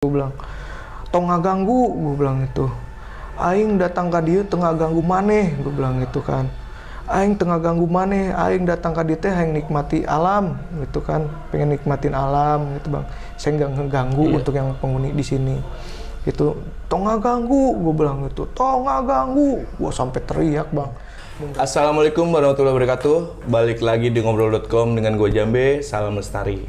Gue bilang, tong ngaganggu, gue bilang itu. Aing datang ke dia tengah ganggu maneh, gue bilang gitu kan. Aing tengah ganggu maneh, aing datang ke dia teh aing nikmati alam, gitu kan. Pengen nikmatin alam, gitu bang. Saya nggak ngeganggu untuk yang penghuni di sini. Gitu, tong ngaganggu, gue bilang gitu. Tong ngaganggu, gue sampai teriak bang. Assalamualaikum warahmatullahi wabarakatuh. Balik lagi di ngobrol.com dengan gue Jambe, salam lestari.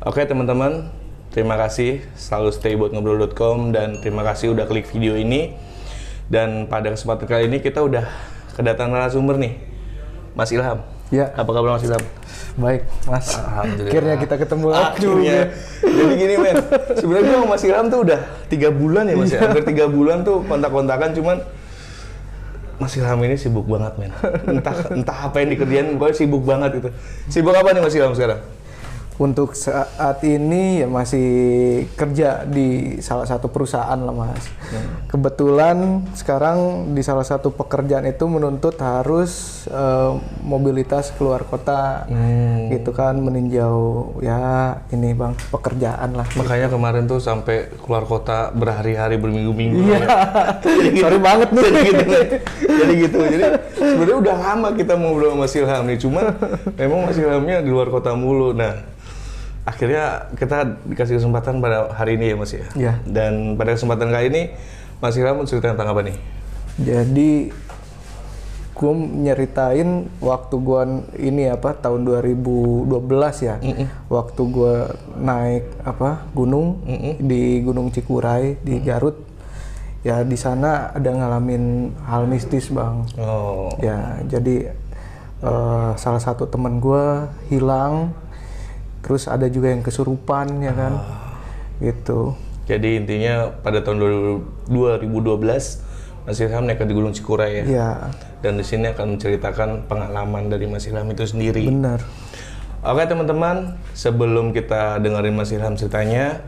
Oke teman-teman, terima kasih selalu stay buat ngobrol.com dan terima kasih udah klik video ini. Dan pada kesempatan kali ini kita udah kedatangan narasumber nih, Mas Ilham. Ya. Apa kabar Mas Ilham? Baik, Mas. Alhamdulillah. Akhirnya kita ketemu lagi. Akhirnya. Jadi gini men, sebenarnya gue sama Mas Ilham tuh udah 3 bulan ya Mas ya. Hampir 3 bulan tuh kontak-kontakan, cuman Mas Ilham ini sibuk banget men. Entah apa yang dikerjain, gue sibuk banget gitu. Sibuk apa nih Mas Ilham sekarang? Untuk saat ini ya masih kerja di salah satu perusahaan lah Mas. Kebetulan sekarang di salah satu pekerjaan itu menuntut harus mobilitas keluar kota, gitu kan, meninjau ya ini bang pekerjaan lah. Makanya kemarin tuh sampai keluar kota berhari-hari berminggu-minggu. Iya. Sorry banget nih. Jadi gitu. Jadi sebenarnya udah lama kita ngobrol sama Mas Ilham nih, cuman memang Mas Ilhamnya di luar kota mulu. Nah, akhirnya kita dikasih kesempatan pada hari ini ya Mas ya. Iya. Dan pada kesempatan kali ini Mas Ilham mau cerita tentang apa nih? Jadi gue nyeritain waktu gue ini tahun 2012 ya. Waktu gue naik gunung di Gunung Cikuray di Garut. Ya di sana ada ngalamin hal mistis bang. Oh. Ya jadi salah satu teman gue hilang. Terus ada juga yang kesurupan ya kan, gitu. Jadi intinya pada tahun 2012 Mas Ilham naik di Gunung Cikuray ya. Iya. Dan di sini akan menceritakan pengalaman dari Mas Ilham itu sendiri. Benar. Oke teman-teman, sebelum kita dengerin Mas Ilham ceritanya,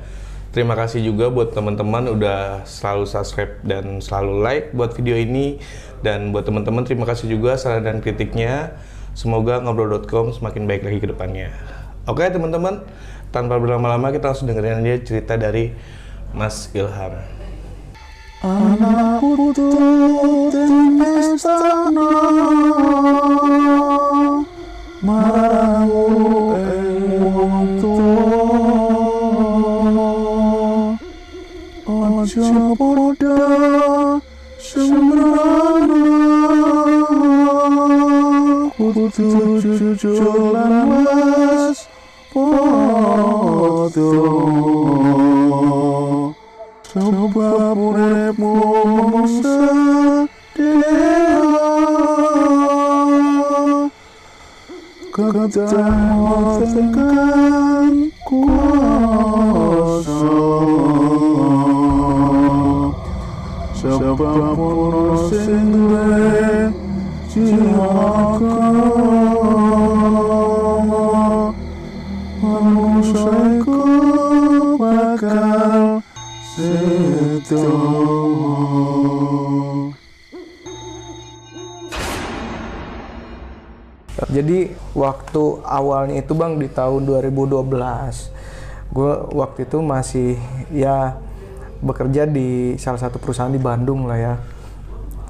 terima kasih juga buat teman-teman udah selalu subscribe dan selalu like buat video ini. Dan buat teman-teman terima kasih juga saran dan kritiknya. Semoga ngobrol.com semakin baik lagi ke depannya. Oke teman-teman, tanpa berlama-lama kita langsung dengerin aja cerita dari Mas Ilham. Anak putu dan istana marangu wong tuwa aja padha sembrana kudu jujur lan was padha sebab uripmu sedih kedah tekan kuasa sebab ono sing duwe jiwa manusiaku bakal sedo. Jadi waktu awalnya itu bang di tahun 2012, gue waktu itu masih ya bekerja di salah satu perusahaan di Bandung lah ya,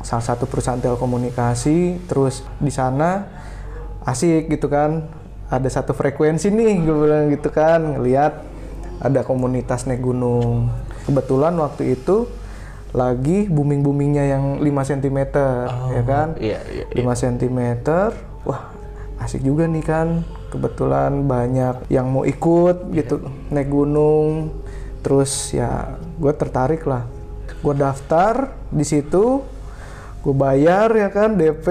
salah satu perusahaan telekomunikasi. Terus di sana asik gitu kan, ada satu frekuensi nih gue bilang gitu kan, ngelihat ada komunitas naik gunung. Kebetulan waktu itu lagi booming-boomingnya yang 5 cm ya kan, Iya. 5 cm. Wah asik juga nih kan, kebetulan banyak yang mau ikut gitu naik gunung. Terus ya gue tertarik lah, gue daftar di situ, gue bayar ya kan DP.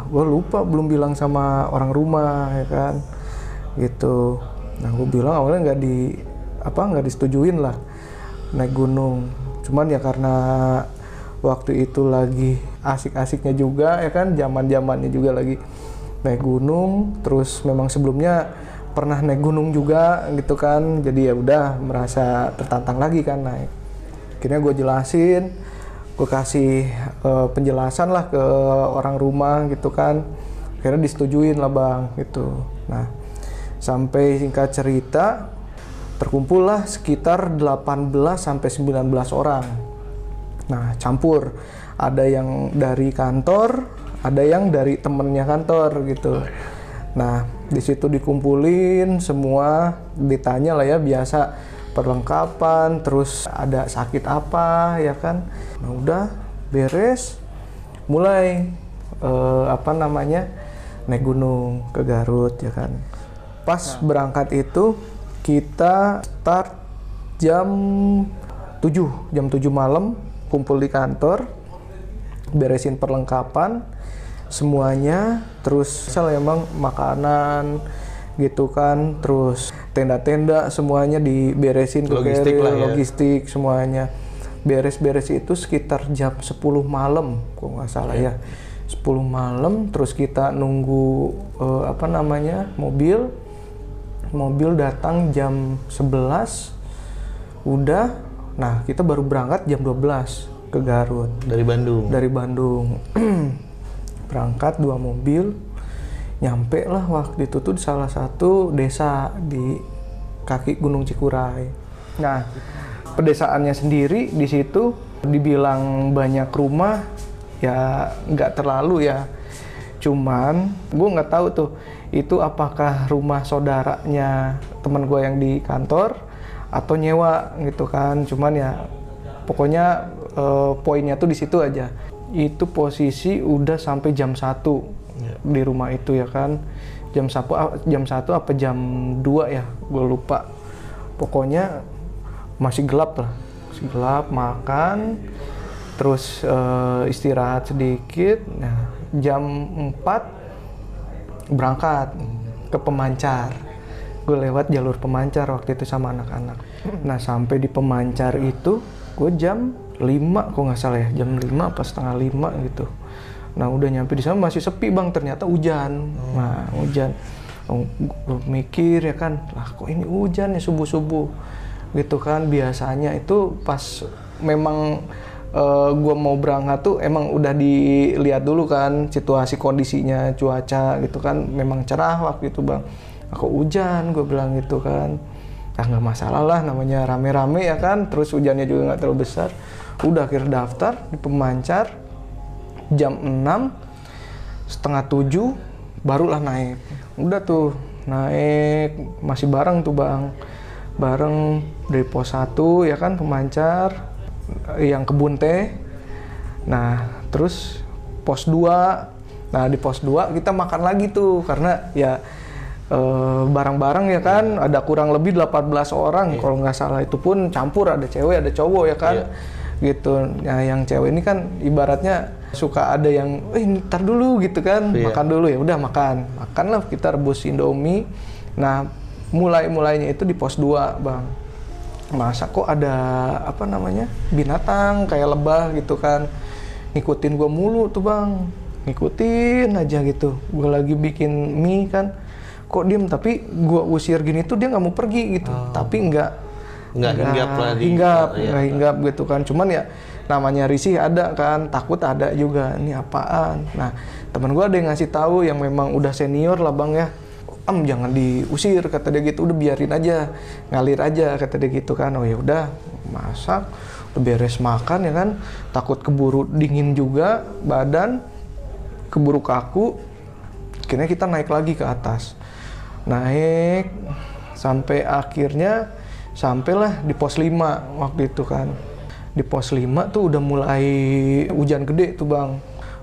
Gue lupa belum bilang sama orang rumah ya kan, gitu. Nah gue bilang awalnya nggak disetujuin lah naik gunung. Cuman ya karena waktu itu lagi asik-asiknya juga ya kan, zaman-zamannya juga lagi naik gunung. Terus memang sebelumnya pernah naik gunung juga gitu kan, jadi ya udah merasa tertantang lagi kan naik. Akhirnya gue jelasin, gue kasih penjelasan lah ke orang rumah gitu kan. Akhirnya disetujuin lah bang gitu. Nah sampai singkat cerita terkumpullah sekitar 18 sampai 19 orang. Nah, campur. Ada yang dari kantor, ada yang dari temennya kantor gitu. Nah, di situ dikumpulin semua, ditanya lah ya biasa perlengkapan, terus ada sakit apa ya kan. Nah, udah beres, mulai naik gunung ke Garut ya kan. Pas berangkat itu kita start jam 7 malam, kumpul di kantor, beresin perlengkapan semuanya, terus misal emang makanan gitu kan, terus tenda-tenda semuanya diberesin ke Logistik carrier, lah ya. logistik semuanya. Beres-beres itu sekitar jam 10 malam kok nggak salah ya. 10 malam, terus kita nunggu mobil datang jam 11 udah. Nah, kita baru berangkat jam 12 ke Garut Dari Bandung. Berangkat 2 mobil, nyampe lah waktu itu tuh di salah satu desa di kaki Gunung Cikuray. Nah, pedesaannya sendiri di situ dibilang banyak rumah ya nggak terlalu ya, cuman gue nggak tahu tuh itu apakah rumah saudaranya teman gue yang di kantor atau nyewa gitu kan. Cuman ya pokoknya poinnya tuh di situ aja. Itu posisi udah sampai jam 1 di rumah itu ya kan. Jam 1 apa jam 2 ya, gue lupa. Pokoknya masih gelap lah. Masih gelap, makan, terus istirahat sedikit. Nah, jam 4 berangkat ke Pemancar. Gue lewat jalur Pemancar waktu itu sama anak-anak. Nah, sampai di Pemancar itu gue jam 5 kok nggak salah ya, jam 5 apa setengah 5 gitu. Nah, udah nyampe di sana masih sepi bang, ternyata hujan. Nah, hujan. Gue mikir ya kan, lah kok ini hujan ya subuh-subuh gitu kan. Biasanya itu pas memang gue mau berangkat tuh emang udah dilihat dulu kan situasi kondisinya, cuaca gitu kan, memang cerah waktu itu bang. Aku hujan, gue bilang gitu kan. Ah, nggak masalah lah, namanya rame-rame ya kan, terus hujannya juga nggak terlalu besar. Udah akhir daftar di Pemancar jam 6, setengah 7 barulah naik. Udah tuh naik, masih bareng tuh bang, bareng dari pos 1 ya kan Pemancar yang Kebun Teh. Nah, terus pos 2. Nah, di pos 2 kita makan lagi tuh karena ya bareng-bareng ya kan, ada kurang lebih 18 orang kalau nggak salah, itu pun campur, ada cewek ada cowok ya kan. Gitu. Nah, yang cewek ini kan ibaratnya suka ada yang ntar dulu gitu kan, makan dulu, ya udah makanlah kita rebus Indomie. Nah, mulainya itu di pos 2 bang. Masa kok ada binatang kayak lebah gitu kan, ngikutin gua mulu tuh bang, ngikutin aja gitu. Gua lagi bikin mie kan, kok diem, tapi gua usir gini tuh dia nggak mau pergi gitu. Tapi nggak hinggap gitu kan. Cuman ya namanya risih ada kan, takut ada juga, ini apaan. Nah, teman gua ada yang ngasih tahu yang memang udah senior lah bang ya, jangan diusir kata dia gitu, udah biarin aja, ngalir aja kata dia gitu kan. Oh ya udah, masak, udah beres makan ya kan, takut keburu dingin juga badan, keburu kaku. Akhirnya kita naik lagi ke atas, naik sampai akhirnya sampailah di pos 5 waktu itu kan. Di pos 5 tuh udah mulai hujan gede tuh bang.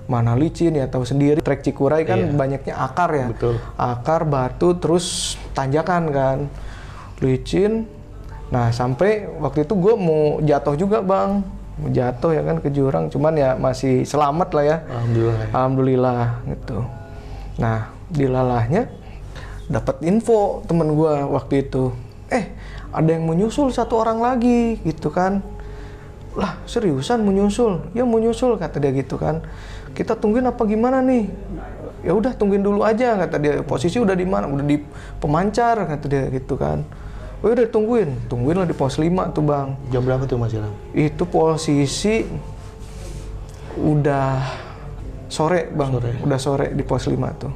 Mana licin ya, tahu sendiri trek Cikuray kan banyaknya akar ya. Betul. Akar, batu, terus tanjakan kan, licin. Nah, sampai waktu itu gue mau jatuh juga bang, mau jatuh ya kan ke jurang, cuman ya masih selamat lah ya. Alhamdulillah gitu. Nah, dilalahnya dapat info temen gue waktu itu, ada yang menyusul 1 orang lagi gitu kan. Lah, seriusan menyusul? Ya menyusul kata dia gitu kan. Kita tungguin apa gimana nih? Ya udah tungguin dulu aja kata dia. Posisi udah di mana? Udah di Pemancar kata dia gitu kan. Oh udah tungguin lah di pos 5 tuh bang. Jam berapa tuh Mas Ilham? Itu posisi udah sore bang, udah sore di pos 5 tuh.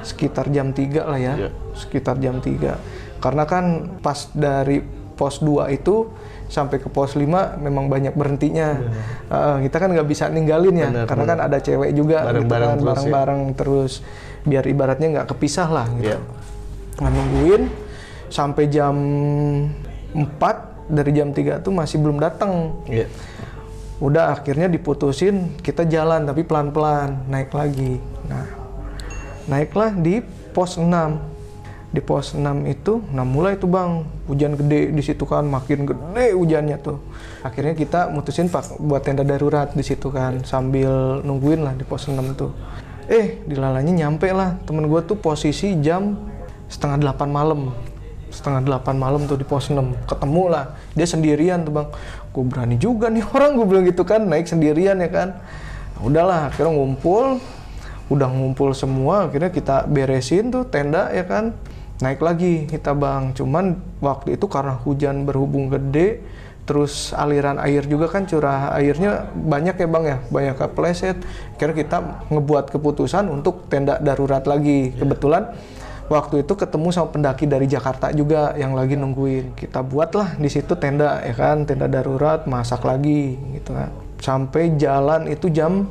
Sekitar jam 3 lah ya, sekitar jam 3. Karena kan pas dari pos 2 itu sampai ke pos 5 memang banyak berhentinya. Kita kan nggak bisa ninggalin ya, karena kan ada cewek juga bareng-bareng gitu kan, bareng-bareng terus biar ibaratnya nggak kepisah lah gitu. Nah, nungguin sampai jam 4, dari jam 3 tuh masih belum datang. Udah akhirnya diputusin kita jalan tapi pelan-pelan naik lagi. Nah, naiklah di pos 6. Di pos 6 itu, nah mulai tuh bang, hujan gede di situ kan, makin gede hujannya tuh. Akhirnya kita mutusin buat tenda darurat di situ kan, sambil nungguin lah di pos 6 tuh. Dilalanya nyampe lah, temen gue tuh posisi jam setengah 8 malam. Setengah 8 malam tuh di pos 6, ketemu lah. Dia sendirian tuh bang, gue berani juga nih orang, gue bilang gitu kan, naik sendirian ya kan. Nah, udahlah, akhirnya udah ngumpul semua, akhirnya kita beresin tuh tenda ya kan. Naik lagi kita bang, cuman waktu itu karena hujan berhubung gede, terus aliran air juga kan, curah airnya banyak ya bang ya, banyak kepleset. Akhirnya kita ngebuat keputusan untuk tenda darurat lagi. Kebetulan waktu itu ketemu sama pendaki dari Jakarta juga yang lagi nungguin. Kita buatlah di situ tenda ya kan, tenda darurat, masak lagi gitu kan. Sampai jalan itu jam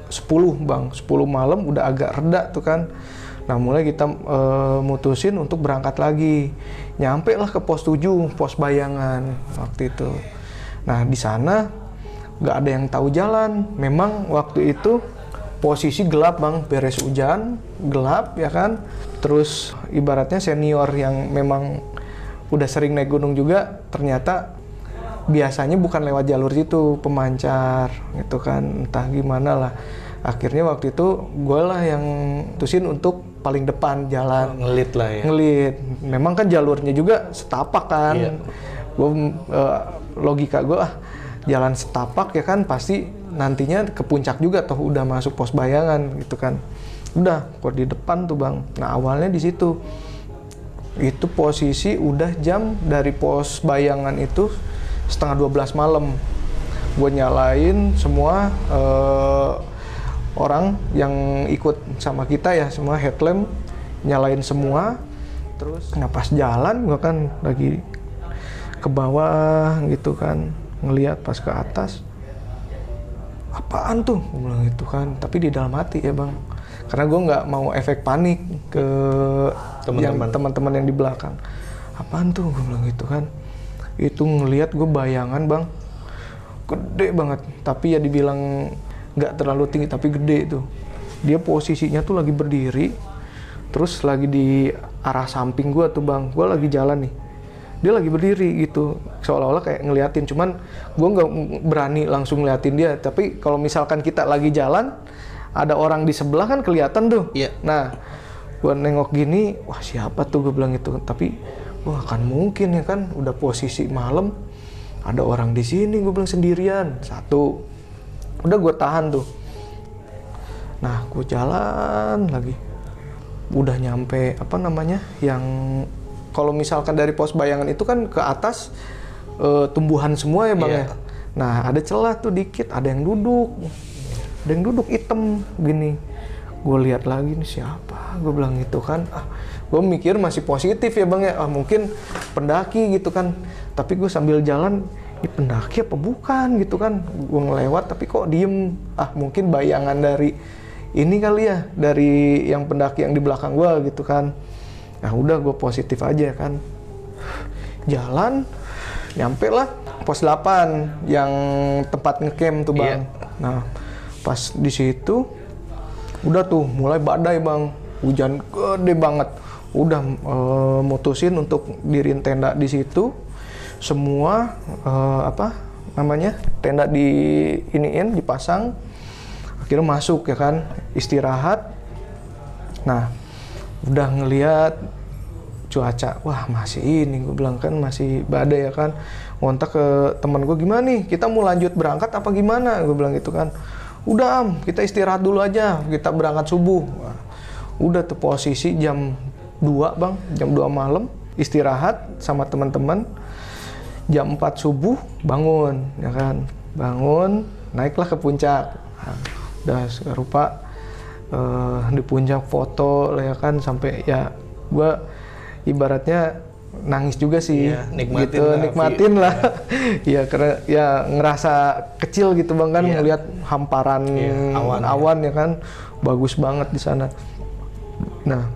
10 bang, 10 malam udah agak reda tuh kan. Nah mulai kita mutusin untuk berangkat lagi. Nyampe lah ke pos 7, pos bayangan waktu itu. Nah di sana nggak ada yang tahu jalan. Memang waktu itu posisi gelap bang, beres hujan, gelap ya kan. Terus ibaratnya senior yang memang udah sering naik gunung juga, ternyata biasanya bukan lewat jalur situ, pemancar gitu kan, entah gimana lah. Akhirnya waktu itu gue lah yang tusin untuk paling depan jalan. Ngelit lah ya. Ngelit. Memang kan jalurnya juga setapak kan. Gue logika gue jalan setapak ya kan, pasti nantinya ke puncak juga toh, udah masuk pos bayangan gitu kan. Udah, kok di depan tuh bang. Nah awalnya di situ. Itu posisi udah jam dari pos bayangan itu setengah 12 malam. Gue nyalain semua orang yang ikut sama kita ya, semua headlamp nyalain semua. Terus pas jalan gue kan lagi ke bawah gitu kan, ngelihat pas ke atas, apaan tuh gue bilang gitu kan, tapi di dalam hati ya bang, karena gue nggak mau efek panik ke teman-teman yang di belakang. Apaan tuh gue bilang gitu kan. Itu ngelihat gue bayangan bang, gede banget, tapi ya dibilang nggak terlalu tinggi tapi gede tuh. Dia posisinya tuh lagi berdiri, terus lagi di arah samping gue tuh bang. Gue lagi jalan nih, dia lagi berdiri gitu, seolah-olah kayak ngeliatin. Cuman gue nggak berani langsung ngeliatin dia. Tapi kalau misalkan kita lagi jalan, ada orang di sebelah kan kelihatan tuh. Nah, gue nengok gini, wah siapa tuh gue bilang gitu. Tapi wah kan mungkin ya kan, udah posisi malam, ada orang di sini gue bilang sendirian. Satu. Udah gue tahan tuh. Nah gue jalan lagi. Udah nyampe apa namanya, yang kalau misalkan dari pos bayangan itu kan ke atas tumbuhan semua ya bang ya. Nah ada celah tuh dikit, ada yang duduk. Ada yang duduk hitam gini. Gue lihat lagi nih siapa, gue bilang gitu kan. Gue mikir masih positif ya bang ya, mungkin pendaki gitu kan. Tapi gue sambil jalan, ini pendaki apa bukan gitu kan. Gue ngelewat tapi kok diem. Mungkin bayangan dari ini kali ya, dari yang pendaki yang di belakang gue gitu kan. Nah udah gue positif aja kan. Jalan, nyampe lah pos 8 yang tempat ngecamp tuh bang. Nah pas di situ udah tuh mulai badai bang, hujan gede banget. Udah mutusin untuk diriin tenda di situ. Semua tenda di iniin, dipasang. Akhirnya masuk ya kan, istirahat. Nah udah ngelihat cuaca, wah masih ini, gue bilang kan masih badai ya kan. Ngontak ke teman gue, gimana nih, kita mau lanjut berangkat apa gimana, gue bilang gitu kan. Udah kita istirahat dulu aja, kita berangkat subuh. Wah, udah tuh posisi jam 2 bang, jam 2 malam, istirahat sama teman-teman. Jam 4 subuh bangun ya kan, bangun naiklah ke puncak. Nah, udah serupa di puncak foto lah ya kan, sampai ya gue ibaratnya nangis juga sih, Iya, nikmatin gitu, lah, nikmatin lah. Iya, karena ya ngerasa kecil gitu bang kan, Iya. ngelihat hamparan Iya, awan ya kan, bagus banget di sana. Nah,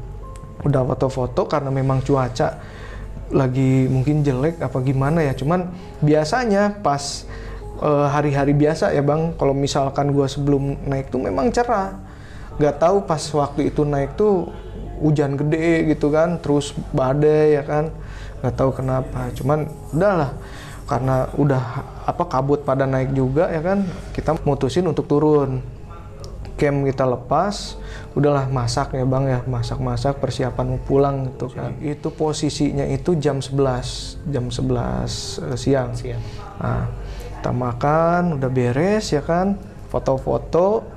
udah foto-foto karena memang cuaca lagi mungkin jelek apa gimana ya, cuman biasanya pas hari-hari biasa ya bang, kalau misalkan gua sebelum naik tuh memang cerah. Nggak tahu pas waktu itu naik tuh hujan gede gitu kan, terus badai ya kan, nggak tahu kenapa. Cuman udahlah, karena udah kabut pada naik juga ya kan, kita mutusin untuk turun. Camp kita lepas, udahlah masak ya bang ya, masak-masak persiapan mau pulang gitu kan. Itu posisinya itu jam 11 siang. Nah, kita makan, udah beres ya kan, foto-foto,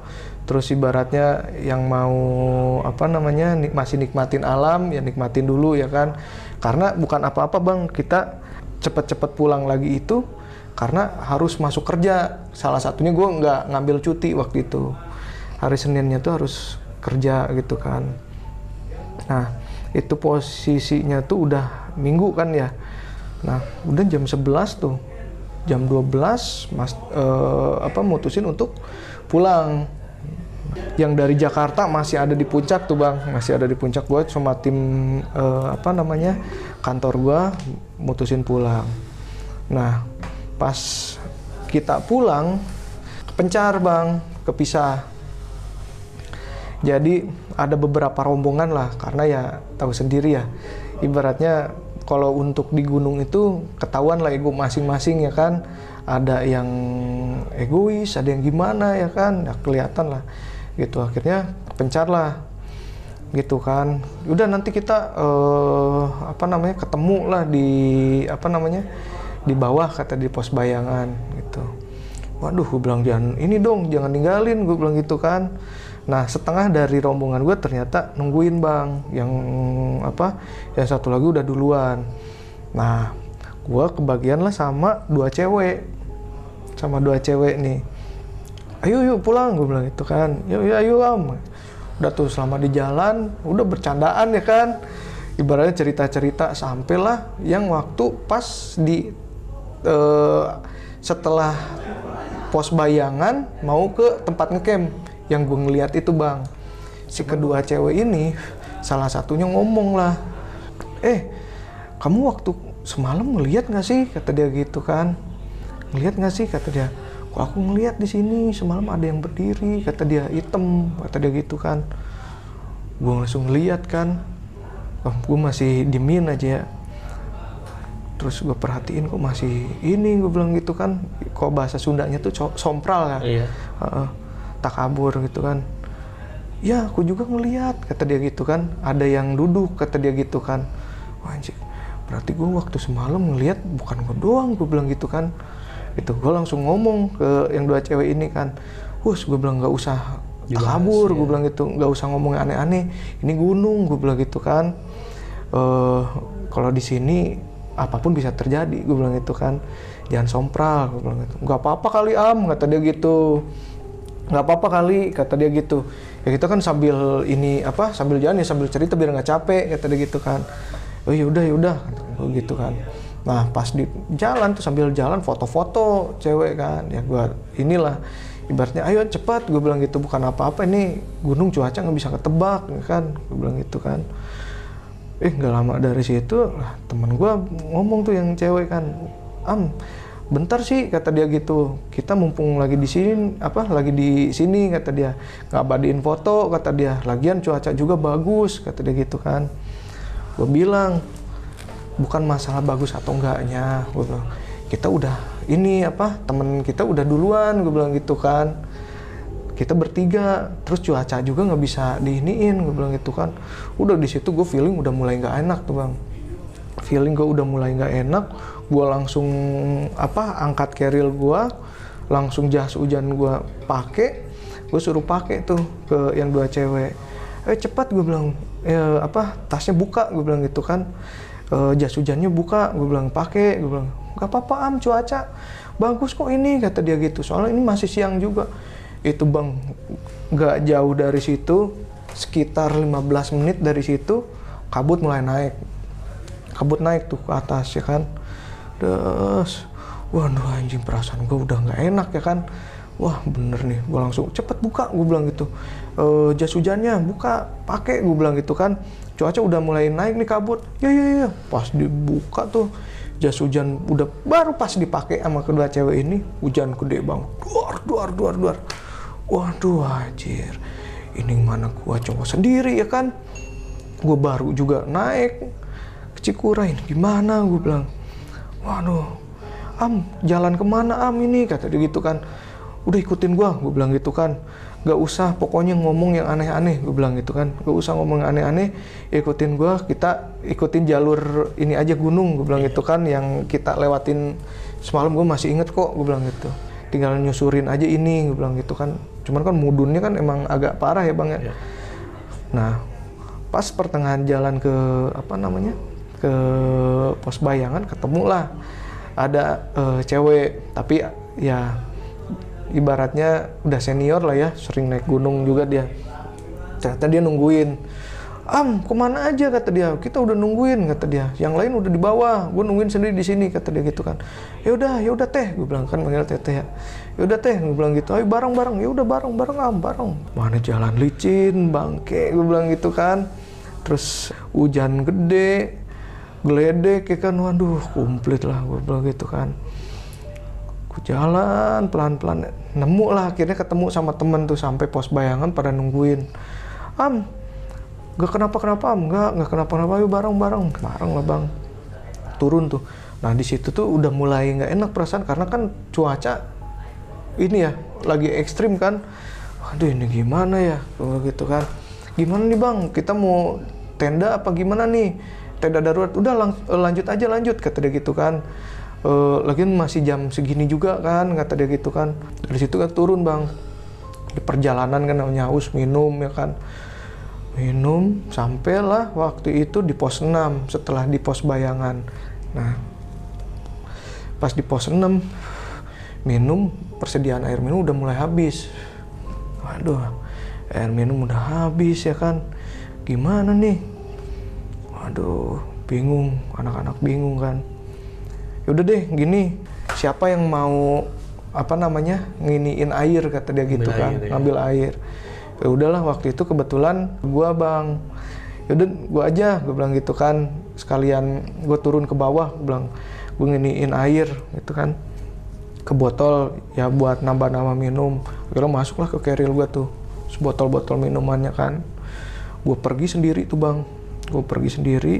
terus ibaratnya yang mau masih nikmatin alam ya nikmatin dulu ya kan. Karena bukan apa-apa bang, kita cepet-cepet pulang lagi itu karena harus masuk kerja. Salah satunya gue nggak ngambil cuti waktu itu. Hari Seninnya tuh harus kerja gitu kan. Nah, itu posisinya tuh udah Minggu kan ya. Nah, udah jam 11 tuh. Jam 12 mutusin untuk pulang. Yang dari Jakarta masih ada di puncak tuh bang, masih ada di puncak. Gua sama tim kantor gua mutusin pulang. Nah, pas kita pulang kepencar bang, kepisah. Jadi ada beberapa rombongan lah, karena ya tahu sendiri ya, ibaratnya kalau untuk di gunung itu ketahuan lah ego masing-masing ya kan. Ada yang egois, ada yang gimana ya kan, ya kelihatan lah gitu. Akhirnya kepencar lah gitu kan. Udah nanti kita ketemu lah di bawah, kata di pos bayangan gitu. Waduh, gue bilang jangan ninggalin, gue bilang gitu kan. Nah, setengah dari rombongan gue ternyata nungguin bang, yang satu lagi udah duluan. Nah, gue kebagian lah sama dua cewek nih. Ayo yuk pulang, gue bilang gitu kan. Ayo am. Udah tuh selama di jalan, udah bercandaan ya kan. Ibaratnya cerita-cerita, sampailah yang waktu pas di setelah pos bayangan mau ke tempat ngecamp. Yang gue ngeliat itu bang, si kedua cewek ini salah satunya ngomong lah, kamu waktu semalam ngeliat nggak sih, kata dia gitu kan. Ngeliat nggak sih, kata dia. Kok aku ngeliat di sini semalam ada yang berdiri, kata dia, hitam, kata dia gitu kan. Gue langsung ngeliat kan, gue masih diemin aja ya. Terus gue perhatiin kok masih ini, gue bilang gitu kan. Kok bahasa Sundanya tuh sompral ya. Iya. Tak kabur gitu kan. Ya aku juga ngeliat, kata dia gitu kan. Ada yang duduk, kata dia gitu kan. Wah anjir, berarti gue waktu semalam ngeliat bukan gue doang, gue bilang gitu kan. Itu gue langsung ngomong ke yang dua cewek ini kan. Gue bilang nggak usah tak kabur, gue bilang gitu, nggak usah ngomong aneh-aneh. Ini gunung, gue bilang gitu kan. Kalau di sini apapun bisa terjadi, gue bilang gitu kan. Jangan sompral, gue bilang gitu. Nggak apa-apa kali am, kata dia gitu. Nggak apa-apa kali, kata dia gitu. Ya kita kan sambil jalan ya, sambil cerita biar nggak capek, kata dia gitu kan. Oh yaudah, gitu kan. Nah pas di jalan tuh, sambil jalan foto-foto cewek kan. Ya gua inilah ibaratnya, ayo cepat, gue bilang gitu. Bukan apa-apa, ini gunung cuaca nggak bisa ketebak kan, gue bilang gitu kan. Nggak lama dari situ teman gue ngomong tuh yang cewek kan, bentar sih, kata dia gitu. Kita mumpung lagi di sini, kata dia. Ngabadiin foto, kata dia. Lagian cuaca juga bagus, kata dia gitu kan. Gue bilang, bukan masalah bagus atau enggaknya. Gue bilang, kita udah temen kita udah duluan, gue bilang gitu kan. Kita bertiga, terus cuaca juga nggak bisa diiniin, gue bilang gitu kan. Udah di situ gue feeling udah mulai nggak enak tuh bang. Feeling gue udah mulai nggak enak. Gue langsung angkat carrier gue, langsung jas hujan gue pakai. Gue suruh pakai tuh ke yang dua cewek. Cepat, gue bilang, tasnya buka, gue bilang gitu kan. Jas hujannya buka, gue bilang pakai, gue bilang nggak apa-apa cuaca bagus kok ini, kata dia gitu. Soalnya ini masih siang juga. Itu bang, nggak jauh dari situ, sekitar 15 menit dari situ kabut mulai naik. kabut naik tuh ke atas ya kan. Terus, waduh anjing, perasaan gue udah nggak enak ya kan. Wah bener nih, gue langsung cepet buka, gue bilang gitu. Jas hujannya buka, pakai, gue bilang gitu kan. Cuaca udah mulai naik nih kabut. Ya. Pas dibuka tuh jas hujan udah baru pas dipakai sama kedua cewek ini, hujan gede bang. Duar. Waduh anjir, ini mana gua cowok sendiri ya kan. Gue baru juga naik ke Cikura, ini gimana, gue bilang. Waduh, Am, jalan kemana Am ini, kata dia gitu kan. Udah ikutin gue bilang gitu kan. Gak usah pokoknya ngomong yang aneh-aneh, gue bilang gitu kan. Gak usah ngomong yang aneh-aneh, ikutin gue, kita ikutin jalur ini aja gunung, gue bilang gitu kan. Yang kita lewatin semalam, gue masih inget kok, gue bilang gitu. Tinggal nyusurin aja ini, gue bilang gitu kan. Cuman kan mudunnya kan emang agak parah ya bang ya. Nah, pas pertengahan jalan ke ke pos bayangan, ketemulah ada cewek, tapi ya ibaratnya udah senior lah ya, sering naik gunung juga dia. Ternyata dia nungguin. Am, kemana aja, kata dia. Kita udah nungguin, kata dia. Yang lain udah di bawah, gue nungguin sendiri di sini, kata dia gitu kan. Ya udah teh, gue bilang kan, manggil teteh ya. Ya udah teh, gue bilang gitu. Ayo bareng. Ya udah bareng Am, bareng. Mana jalan licin, bangke, gue bilang gitu kan. Terus hujan gede, geledek ya kan. Waduh, komplit lah, gue bilang gitu kan. Gue jalan pelan-pelan, nemu lah, akhirnya ketemu sama temen tuh sampai pos bayangan pada nungguin. Am, gak kenapa-kenapa Am, gak kenapa-kenapa, yuk bareng lah bang. Turun tuh. Nah di situ tuh udah mulai nggak enak perasaan, karena kan cuaca ini ya lagi ekstrim kan. Waduh ini gimana ya, gitu kan. Gimana nih bang, kita mau tenda apa gimana nih? Tenda darurat, udah lanjut, kata dia gitu kan. Lagian masih jam segini juga kan, kata dia gitu kan. Dari situ kan turun bang, di perjalanan kan namanya haus, minum ya kan. Minum, sampailah waktu itu di pos 6 setelah di pos bayangan. Nah, pas di pos 6 minum, persediaan air minum udah mulai habis. Waduh, air minum udah habis ya kan. Gimana nih? Waduh, bingung, anak-anak bingung kan. Yaudah deh gini, siapa yang mau nginiin air, kata dia gitu kan, ngambil air. Ya udahlah, waktu itu kebetulan gua bang, yaudah gua aja, gua bilang gitu kan, sekalian gua turun ke bawah, gua bilang gua nginiin air gitu kan ke botol ya buat nambah-nambah minum. Akhirnya masuklah ke carrier gua tuh sebotol-botol minumannya kan. Gua pergi sendiri tuh bang, gua pergi sendiri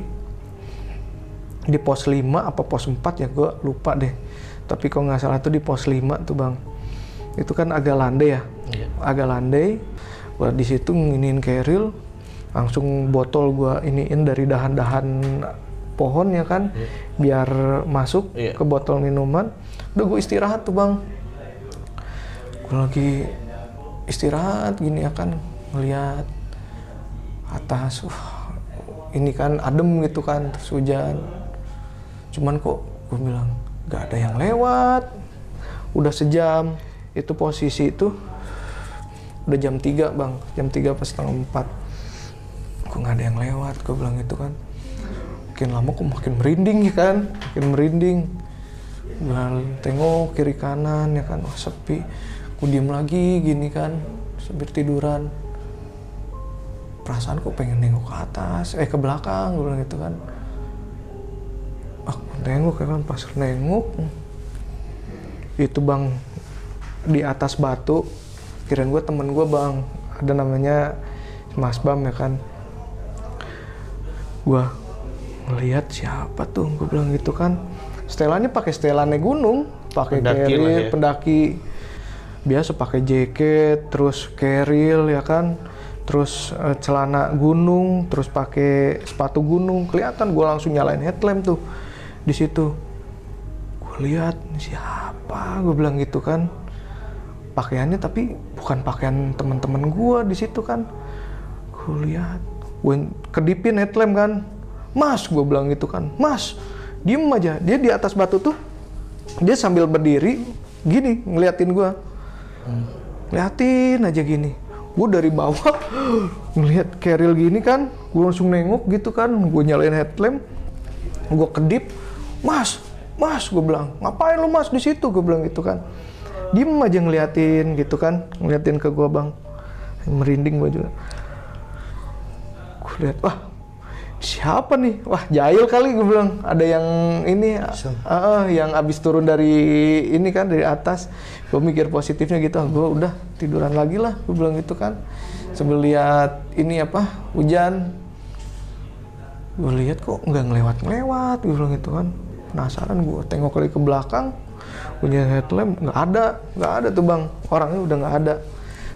di pos 5 apa pos 4 ya, gue lupa deh. Tapi kalau nggak salah tuh di pos 5 tuh bang. Itu kan agak landai ya, agak landai. Gue di situ nginiin keril, langsung botol gue iniin dari dahan-dahan pohon ya kan, biar masuk ke botol minuman. Udah gue istirahat tuh bang. Gue lagi istirahat gini ya kan, ngeliat atas, ini kan adem gitu kan, terus hujan. Cuman kok gue bilang gak ada yang lewat. Udah sejam, itu posisi itu udah jam 3 bang, jam 3 pas setengah 4. Kok gak ada yang lewat, gue bilang gitu kan. Makin lama kok makin merinding ya kan, makin merinding. Gue tengok kiri kanan ya kan, wah sepi. Gue diem lagi gini kan, sambil tiduran. Perasaan kok pengen nengok ke atas, ke belakang, gue bilang gitu kan. Aku nengok ya kan, pas nengok itu bang, di atas batu, kirain gue temen gue bang, ada namanya Mas Bam ya kan. Gue ngeliat siapa tuh, gue bilang gitu kan. Setelannya pakai setelannya gunung, pakai carrier, pendaki biasa, pakai jaket, terus carrier ya kan. Terus celana gunung, terus pakai sepatu gunung, kelihatan. Gue langsung nyalain headlamp tuh di situ. Gue lihat siapa, gue bilang gitu kan. Pakaiannya tapi bukan pakaian teman-teman gue di situ kan. Gue lihat, gue kedipin headlamp kan. Mas, gue bilang gitu kan. Mas, diem aja. Dia di atas batu tuh, dia sambil berdiri gini ngeliatin gue, ngeliatin aja gini. Gue dari bawah ngelihat keril gini kan, gue langsung nengok gitu kan, gue nyalain headlamp. Gue kedip, mas, gue bilang, ngapain lu mas di situ? Gue bilang gitu kan. Diem aja ngeliatin gitu kan, ngeliatin ke gue bang. Merinding gue juga. Gue lihat, wah siapa nih? Wah jahil kali gue bilang. Ada yang ini, yang abis turun dari ini kan, dari atas. Gue mikir positifnya gitu, gue udah tiduran lagi lah, gue bilang gitu kan. Sambil lihat ini hujan. Gue lihat kok nggak ngelewat, gue bilang gitu kan. Penasaran gue tengok lagi ke belakang, punya headlamp nggak ada tuh bang, orangnya udah nggak ada.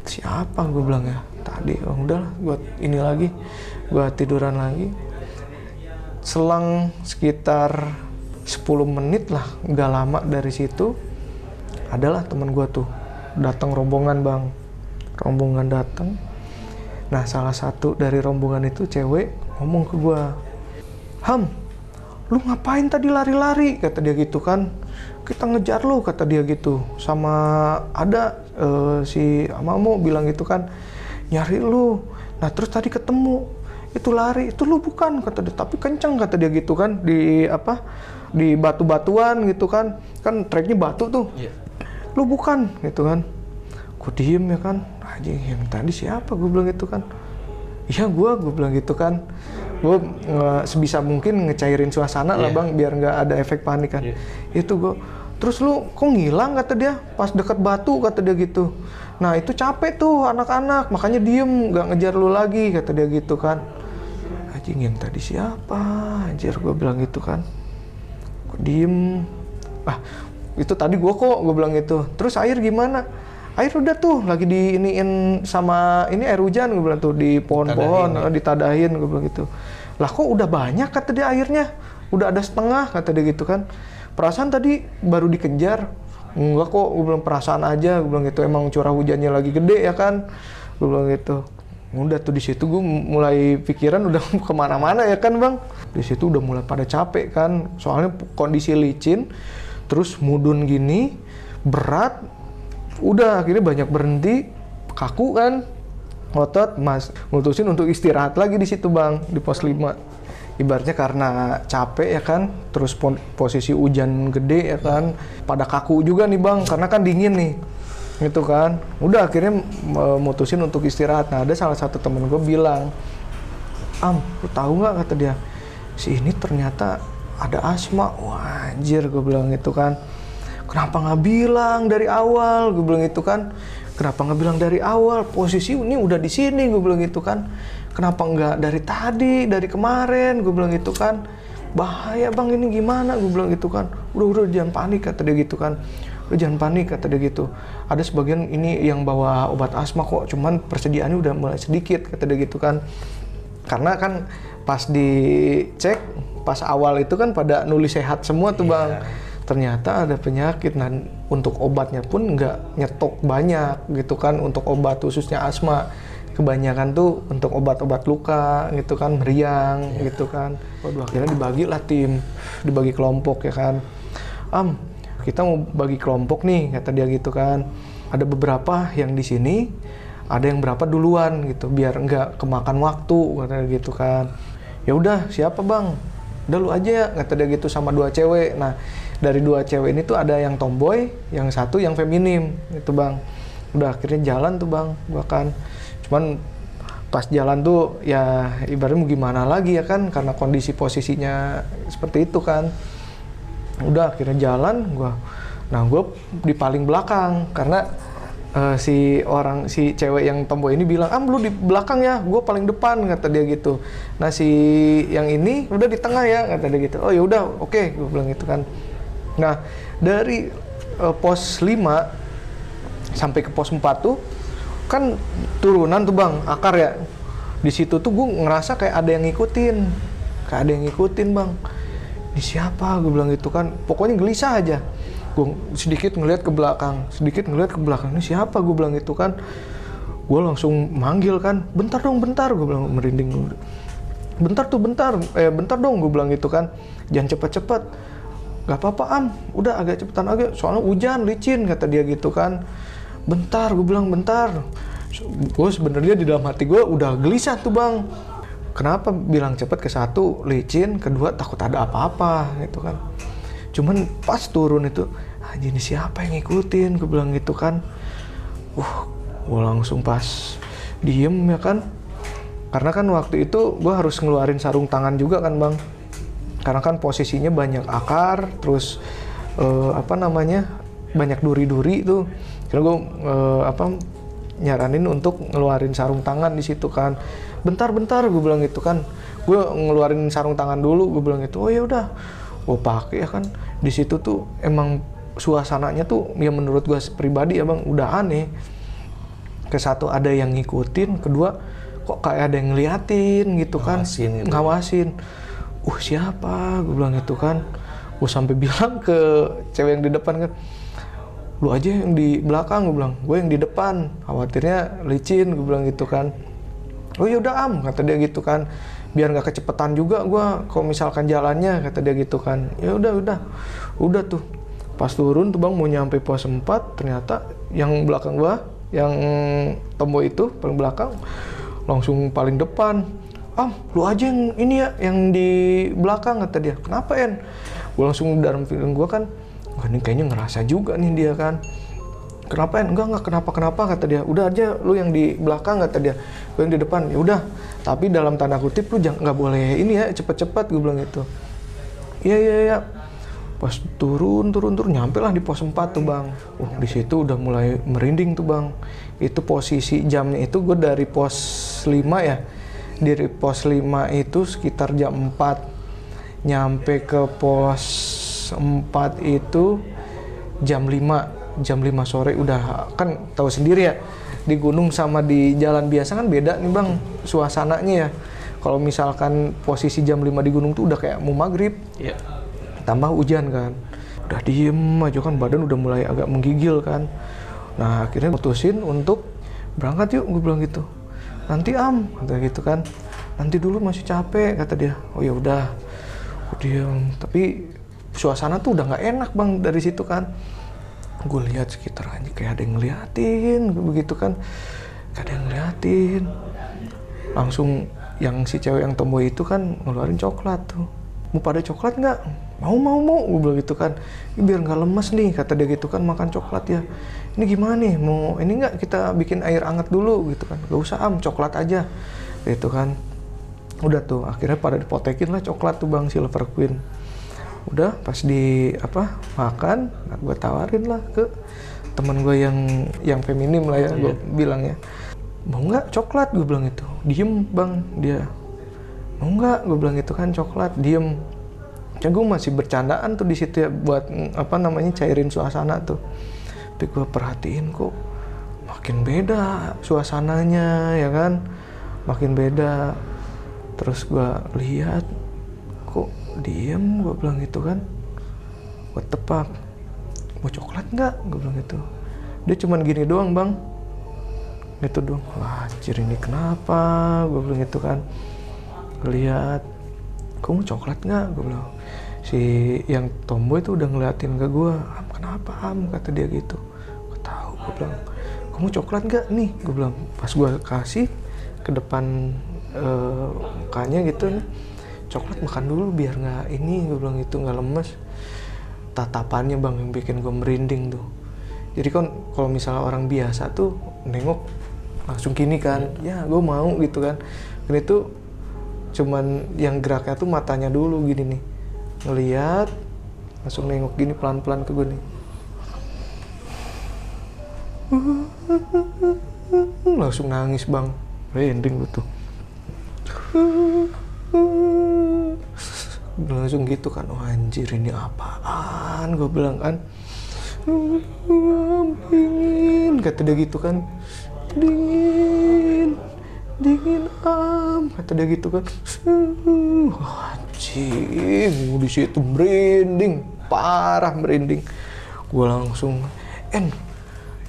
Siapa gue bilang ya tadi? Oh udahlah, gue ini lagi, gue tiduran lagi. Selang sekitar 10 menit lah, nggak lama dari situ, adalah teman gue tuh datang rombongan bang, rombongan datang. Nah salah satu dari rombongan itu cewek ngomong ke gue, Ham, lu ngapain tadi lari-lari? Kata dia gitu kan. Kita ngejar lu, kata dia gitu. Sama ada si Amamo bilang gitu kan, nyari lu. Nah terus tadi ketemu, itu lari, itu lu bukan, kata dia. Tapi kenceng, kata dia gitu kan. Di batu-batuan gitu kan. Kan treknya batu tuh. Yeah. Lu bukan, gitu kan. Gue diem ya kan. Anjing, yang tadi siapa? Gue bilang gitu kan. Iya gue bilang gitu kan. Gue sebisa mungkin ngecairin suasana lah bang, biar nggak ada efek panik kan. Itu gue, terus lu kok ngilang, kata dia, pas deket batu, kata dia gitu. Nah itu capek tuh anak-anak, makanya diem, nggak ngejar lu lagi, kata dia gitu kan. Anjing yang tadi siapa, anjir, gue bilang gitu kan. Gue diem, itu tadi gue kok, gue bilang gitu. Terus air gimana? Air udah tuh lagi diiniin sama ini air hujan, gue bilang tuh, di pohon-pohon ditadahin, gue bilang gitu. Lah kok udah banyak, kata dia, airnya udah ada setengah, kata dia gitu kan. Perasaan tadi baru dikejar. Enggak kok, gue bilang perasaan aja, gue bilang gitu, emang curah hujannya lagi gede ya kan, gue bilang gitu. Udah tuh di situ gue mulai pikiran udah kemana-mana ya kan bang. Di situ udah mulai pada capek kan, soalnya kondisi licin, terus mudun gini, berat. Udah akhirnya banyak berhenti, kaku kan, ngotot, mas mutusin untuk istirahat lagi di situ bang, di pos 5. Ibaratnya karena capek ya kan, terus posisi hujan gede ya kan, pada kaku juga nih bang, karena kan dingin nih, gitu kan. Udah akhirnya mutusin untuk istirahat. Nah ada salah satu temen gue bilang, Am, lu tahu nggak, kata dia, si ini ternyata ada asma. Wah anjir, gue bilang gitu kan. Kenapa nggak bilang dari awal? Gue bilang gitu kan. Kenapa nggak bilang dari awal? Posisi ini udah di sini, gue bilang gitu kan. Kenapa nggak dari tadi, dari kemarin? Gue bilang gitu kan. Bahaya bang, ini gimana? Gue bilang gitu kan. Udah jangan panik, kata dia gitu kan. Udah jangan panik, kata dia gitu. Ada sebagian ini yang bawa obat asma kok, cuman persediaannya udah mulai sedikit, kata dia gitu kan. Karena kan pas dicek, pas awal itu kan pada nulis sehat semua tuh bang. Ternyata ada penyakit, dan untuk obatnya pun nggak nyetok banyak gitu kan, untuk obat khususnya asma. Kebanyakan tuh untuk obat-obat luka gitu kan, meriang gitu kan. Waduh, akhirnya dibagi lah tim, dibagi kelompok ya kan. Am, kita mau bagi kelompok nih, kata dia gitu kan. Ada beberapa yang di sini, ada yang berapa duluan gitu, biar nggak kemakan waktu, kata dia gitu kan. Ya udah, siapa bang? Udah lu aja ya, kata dia gitu, sama 2 cewek. Nah dari 2 cewek ini tuh ada yang tomboy, yang satu yang feminim gitu bang. Udah akhirnya jalan tuh bang, bahkan cuman pas jalan tuh ya ibaratnya mau gimana lagi ya kan, karena kondisi posisinya seperti itu kan. Udah akhirnya jalan gua. Nah gue di paling belakang karena si cewek yang tomboy ini bilang, Am lu di belakang ya, gue paling depan, kata dia gitu. Nah si yang ini udah di tengah ya, kata dia gitu. Oh ya udah, oke, gue bilang gitu kan. Nah dari pos 5 sampai ke pos 4 tuh kan turunan tuh bang, akar ya. Di situ tuh gue ngerasa kayak ada yang ngikutin, bang. Ini siapa, gue bilang gitu kan. Pokoknya gelisah aja. Gue sedikit ngeliat ke belakang, ini siapa, gue bilang gitu kan. Gue langsung manggil kan, bentar dong, gue bilang merinding. Bentar dong, gue bilang gitu kan. Jangan cepet-cepet. Gak apa-apa Am, udah agak cepetan aja, soalnya hujan, licin, kata dia gitu kan. Bentar, gue bilang bentar. Gue sebenarnya di dalam hati gue udah gelisah tuh bang. kenapa bilang cepet, ke satu licin, kedua takut ada apa-apa gitu kan. Cuman pas turun itu, anjir ini siapa yang ngikutin, gue bilang gitu kan. Gue langsung pas diem ya kan, karena kan waktu itu gue harus ngeluarin sarung tangan juga kan bang, karena kan posisinya banyak akar, terus banyak duri-duri tuh. Karena gue nyaranin untuk ngeluarin sarung tangan di situ kan. Bentar gue bilang gitu kan, gue ngeluarin sarung tangan dulu, gue bilang gitu. Oh ya udah, gue pakai ya kan. Di situ tuh emang suasananya tuh ya menurut gue pribadi ya bang udah aneh. Ke satu ada yang ngikutin, kedua kok kayak ada yang ngeliatin gitu kan, ngawasin. Siapa? Gue bilang gitu kan. Gue sampai bilang ke cewek yang di depan kan, lu aja yang di belakang, gue bilang, gue yang di depan, khawatirnya licin, gue bilang gitu kan. Oh ya udah am, kata dia gitu kan, biar nggak kecepetan juga gue kalau misalkan jalannya, kata dia gitu kan. Ya udah tuh pas turun tuh bang mau nyampe pos 4, ternyata yang belakang gue, yang tombol itu paling belakang, langsung paling depan. Lu aja yang ini ya, yang di belakang, kata dia. Kenapa En? Gue langsung dalam feeling gue kan, ini kayaknya ngerasa juga nih dia kan. Kenapa En? Enggak kenapa-kenapa, kata dia. Udah aja lu yang di belakang, kata dia. Gue yang di depan. Ya udah, tapi dalam tanda kutip lu nggak boleh ini ya, cepet-cepet, gue bilang gitu. Iya. Pas turun nyampe lah di pos 4 tuh bang. Di situ udah mulai merinding tuh bang. Itu posisi jamnya itu gue dari pos 5 ya. Dari pos 5 itu sekitar jam 4. Nyampe ke pos 4 itu jam 5 sore. Udah kan tahu sendiri ya, di gunung sama di jalan biasa kan beda nih bang suasananya ya. Kalau misalkan posisi jam 5 di gunung tuh udah kayak mau maghrib. Iya. Tambah hujan kan, udah diem aja kan, badan udah mulai agak menggigil kan. Nah akhirnya putusin untuk berangkat yuk, gue bilang gitu. Nanti am, kata gitu kan. Nanti dulu masih capek, kata dia. Oh ya udah, diem. Tapi suasana tuh udah nggak enak bang dari situ kan. Gue lihat sekitar aja kayak ada yang ngeliatin, begitu kan. Kayak ada yang ngeliatin. Langsung yang si cewek yang tomboy itu kan ngeluarin coklat tuh. Mau pada coklat nggak? Mau, gue bilang gitu kan. Ini biar nggak lemes nih, kata dia gitu kan, makan coklat ya. Ini gimana nih, mau ini nggak kita bikin air hangat dulu gitu kan. Gak usah am, coklat aja gitu kan. Udah tuh, akhirnya pada dipotekin lah coklat tuh bang, Silver Queen. Udah pas makan, gue tawarin lah ke teman gue yang feminim lah ya, gue bilangnya. Mau nggak coklat, gue bilang itu. Diem bang dia. Mau nggak, gue bilang itu kan coklat, diem. Ya gue masih bercandaan tuh di situ ya buat cairin suasana tuh. Tapi gue perhatiin kok makin beda suasananya ya kan, makin beda. Terus gue lihat kok diem, gue bilang gitu kan. Gue tepak, mau coklat nggak, gue bilang gitu. Dia cuman gini doang bang, itu doang. Wah anjir ini kenapa, gue bilang gitu kan. Lihat, kamu coklat nggak? Gue bilang. Si yang tomboy itu udah ngeliatin ke gue. Kenapa am? Kata dia gitu. Gue tahu. Gue bilang, kamu coklat nggak nih? Gue bilang. Pas gue kasih ke depan mukanya gitu nih, coklat makan dulu biar nggak ini. Gue bilang itu nggak lemes. Tatapannya bang yang bikin gue merinding tuh. Jadi kan kalau misalnya orang biasa tuh nengok langsung gini kan. Ya gue mau gitu kan. Dan itu cuman yang geraknya tuh matanya dulu gini nih, ngeliat langsung nengok gini pelan-pelan ke gue nih. Langsung nangis bang, merinding gue tuh. Langsung gitu kan, oh anjir ini apaan, gue bilang kan. Dingin, kata dia gitu kan. Dingin am, kata dia gitu kan. Anjing, di situ merinding, parah merinding. Gue langsung,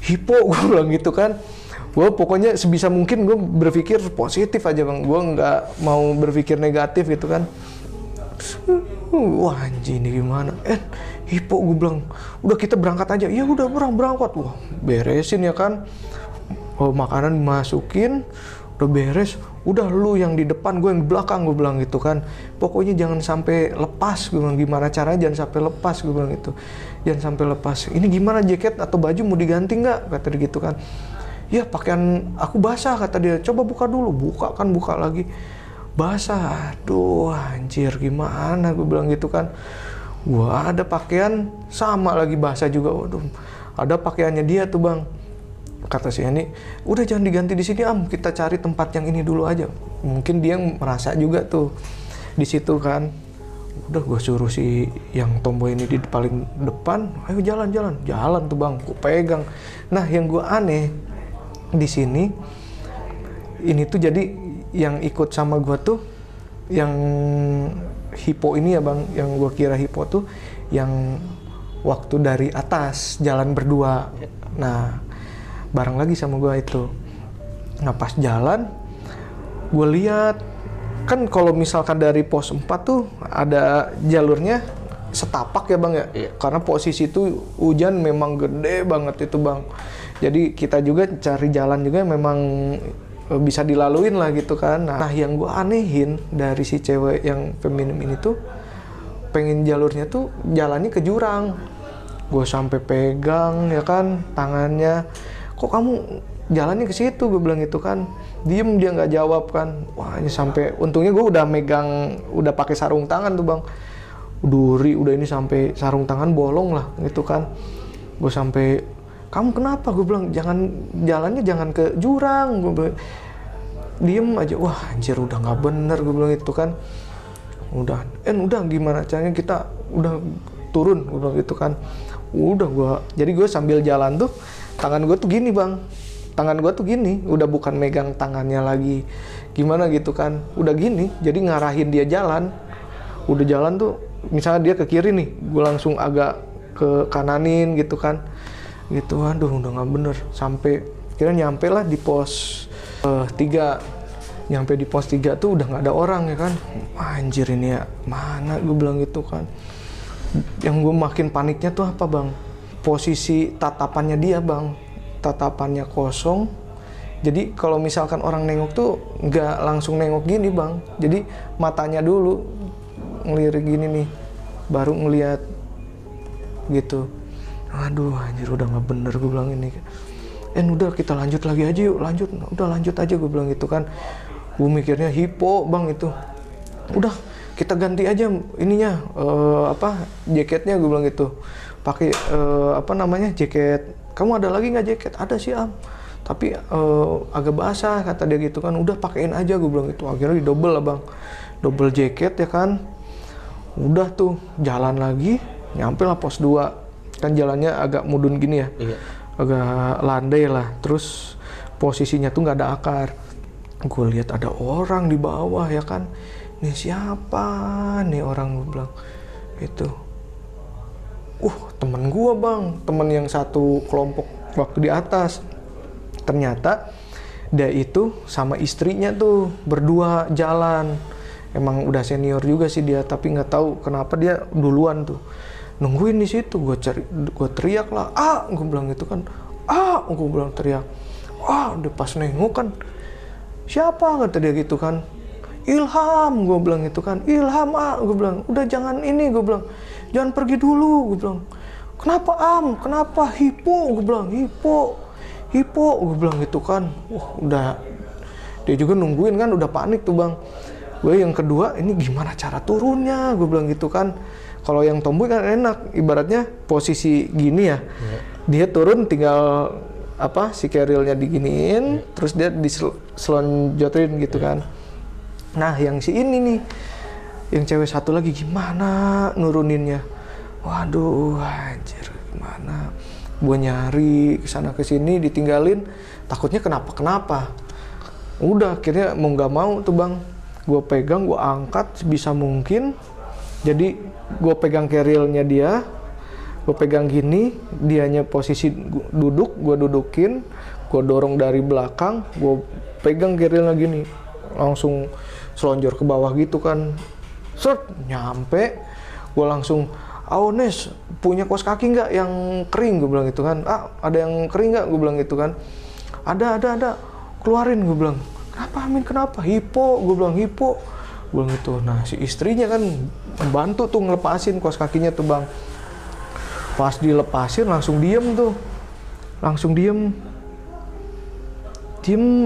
hipo, gue bilang gitu kan. Gue pokoknya sebisa mungkin gue berpikir positif aja bang. Gue nggak mau berpikir negatif gitu kan. Wah anjing ini gimana? Hipo, gue bilang. Udah kita berangkat aja. Ya udah berangkat. Wah beresin ya kan. Makanan dimasukin. udah beres, udah lu yang di depan, gue yang di belakang, gue bilang gitu kan. Pokoknya jangan sampai lepas, gue bilang. Gimana caranya jangan sampai lepas, gue bilang gitu. Jangan sampai lepas. Ini gimana, jaket atau baju mau diganti nggak, kata dia gitu kan. Ya pakaian aku basah, kata dia. Coba buka dulu. Buka kan, buka lagi basah. Aduh anjir, gimana, gue bilang gitu kan. Gua ada pakaian sama lagi basah juga. Waduh, ada pakaiannya dia tuh bang. Kata si Yani, udah jangan diganti di sini Am, kita cari tempat yang ini dulu aja. Mungkin dia merasa juga tuh di situ kan. Udah gue suruh si yang tomboy ini di paling depan, ayo jalan tuh bang, gue pegang. Nah yang gue aneh di sini, ini tuh jadi yang ikut sama gue tuh, yang hipo ini ya bang, yang gue kira hipo tuh, yang waktu dari atas jalan berdua. Nah bareng lagi sama gue itu. Nah pas jalan, gue lihat kan kalau misalkan dari pos 4 tuh ada jalurnya setapak ya bang ya. Iya. Karena posisi itu hujan memang gede banget itu bang. Jadi kita juga cari jalan juga memang bisa dilaluin lah gitu kan. Nah yang gue anehin dari si cewek yang feminim ini tuh, pengen jalurnya tuh jalannya ke jurang. Gue sampai pegang ya kan tangannya. Kok kamu jalannya ke situ, gue bilang gitu kan. Diem, dia nggak jawab kan. Wah ini sampai, untungnya gue udah megang, udah pakai sarung tangan tuh bang, duri udah ini sampai sarung tangan bolong lah gitu kan. Gue sampai, kamu kenapa, gue bilang jalannya jangan ke jurang, gue bilang. Diem aja. Wah anjir udah nggak bener, gue bilang itu kan. Udah gimana caranya kita udah turun, gue bilang gitu kan. Udah jadi gue sambil jalan tuh, tangan gue tuh gini bang, tangan gue tuh gini, udah bukan megang tangannya lagi gimana gitu kan, udah gini, jadi ngarahin dia jalan. Udah jalan tuh, misalnya dia ke kiri nih, gue langsung agak ke kananin gitu kan, gitu. Aduh udah nggak bener. Sampai kira nyampe lah di pos 3. Nyampe di pos 3 tuh udah nggak ada orang ya kan. Anjir ini ya mana, gue bilang gitu kan. Yang gue makin paniknya tuh apa bang, posisi tatapannya dia bang, tatapannya kosong. Jadi kalau misalkan orang nengok tuh nggak langsung nengok gini bang, jadi matanya dulu ngelirik gini nih, baru ngeliat gitu. Aduh anjir udah nggak bener, gue bilang ini. Udah kita lanjut lagi aja yuk, lanjut aja, gue bilang gitu kan. Gue mikirnya hipo bang itu. Udah kita ganti aja ininya, jaketnya, gue bilang gitu. Pakai jaket. Kamu ada lagi nggak jaket? Ada sih Am, tapi agak basah, kata dia gitu kan. Udah pakein aja, gue bilang gitu. Akhirnya didobel lah bang, double jaket ya kan. Udah tuh jalan lagi, nyampe lah pos 2. Kan jalannya agak mudun gini ya. Iya. Agak landai lah. Terus posisinya tuh nggak ada akar. Gue lihat ada orang di bawah ya kan. Nih siapa nih orang, gue bilang itu. Temen gue bang, temen yang satu kelompok waktu di atas. Ternyata dia itu sama istrinya tuh berdua jalan. Emang udah senior juga sih dia, tapi nggak tahu kenapa dia duluan tuh nungguin di situ. Gue teriak lah, gue bilang gitu kan. Gue bilang teriak. Udah pas nengok kan, siapa, kata dia gitu kan. Ilham, gue bilang gitu kan. Ilham, gue bilang. Udah jangan ini, gue bilang. Jangan pergi dulu, gue bilang. Kenapa Am? Kenapa? Hipo, gue bilang. Hipo, gue bilang gitu kan. Udah. Dia juga nungguin kan, udah panik tuh bang. Gue yang kedua, ini gimana cara turunnya? Gue bilang gitu kan. Kalau yang tomboy kan enak, ibaratnya posisi gini ya. Dia turun tinggal si kerilnya diginiin, terus dia diselonjotin gitu kan. Nah yang si ini nih, yang cewek satu lagi gimana nuruninnya? Waduh anjir gimana? Gue nyari kesana kesini ditinggalin, takutnya kenapa? Udah akhirnya mau nggak mau tuh bang, gue pegang, gue angkat sebisa mungkin. Jadi gue pegang kerilnya dia, gue pegang gini, dianya posisi duduk, gue dudukin, gue dorong dari belakang, gue pegang kerilnya gini, langsung selonjor ke bawah gitu kan. Nyampe, gue langsung, Nes punya kaos kaki nggak yang kering, gue bilang gitu kan. Ada yang kering nggak, gue bilang gitu kan. Ada, keluarin, gue bilang. kenapa Amin, kenapa? Hipo, gue bilang hipo. Gue bilang gitu. Nah si istrinya kan membantu tuh ngelepasin kaos kakinya tuh bang. Pas dilepasin langsung diem tuh. Langsung diem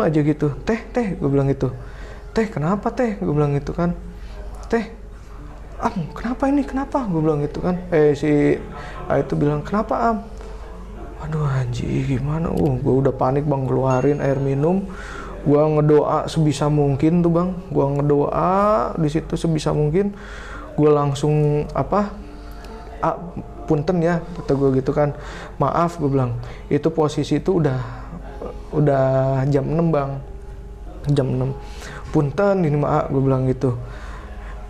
aja gitu. Teh, gue bilang gitu. Teh, kenapa teh? Gue bilang gitu kan. Teh, Am, kenapa ini? Kenapa? Gue bilang gitu kan. Si A itu bilang, kenapa Am? Aduh anjing, gimana? Gue udah panik bang, keluarin air minum. Gue ngedoa sebisa mungkin tuh bang. Gue ngedoa di situ sebisa mungkin. Gue langsung punten ya, kata gue gitu kan. Maaf, gue bilang. Itu posisi itu udah jam 6 bang. Jam 6. Punten ini maaf, gue bilang gitu.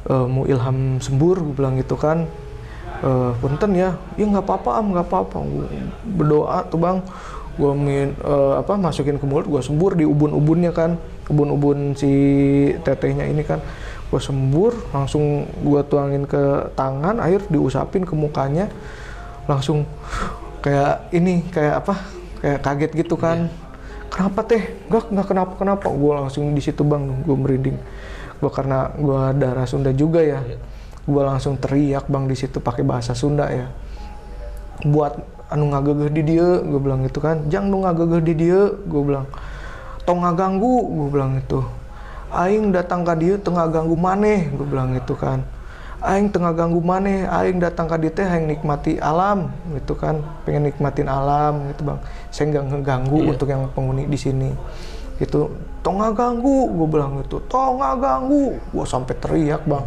Mau Ilham sembur, gue bilang gitu kan. Punten ya nggak apa-apa Am, nggak apa-apa. Gue berdoa tuh bang. Gue masukin ke mulut, gue sembur di ubun-ubunnya kan. Ubun-ubun si tetehnya ini kan. Gue sembur, langsung gue tuangin ke tangan, air diusapin ke mukanya. Langsung kayak kayak kaget gitu kan. Kenapa teh? Nggak kenapa. Gue langsung di situ bang, gue merinding. Gue karena gue darah Sunda juga ya, gue langsung teriak bang di situ pakai bahasa Sunda ya. Buat anu ngagegeh di dia, gue bilang gitu kan. Jangan nu ngagegeh di dia, gue bilang. Tong ngaganggu, gue bilang gitu. Aing datang ke dia tengah ganggu maneh, gue bilang gitu kan. Aing tengah ganggu maneh, aing datang ke dia teh aing nikmati alam gitu kan. Pengen nikmatin alam gitu bang. Saya nggak ngeganggu untuk yang penghuni di sini. Gitu, tong nggak ganggu, gue bilang gitu, tong nggak ganggu, gue sampai teriak bang.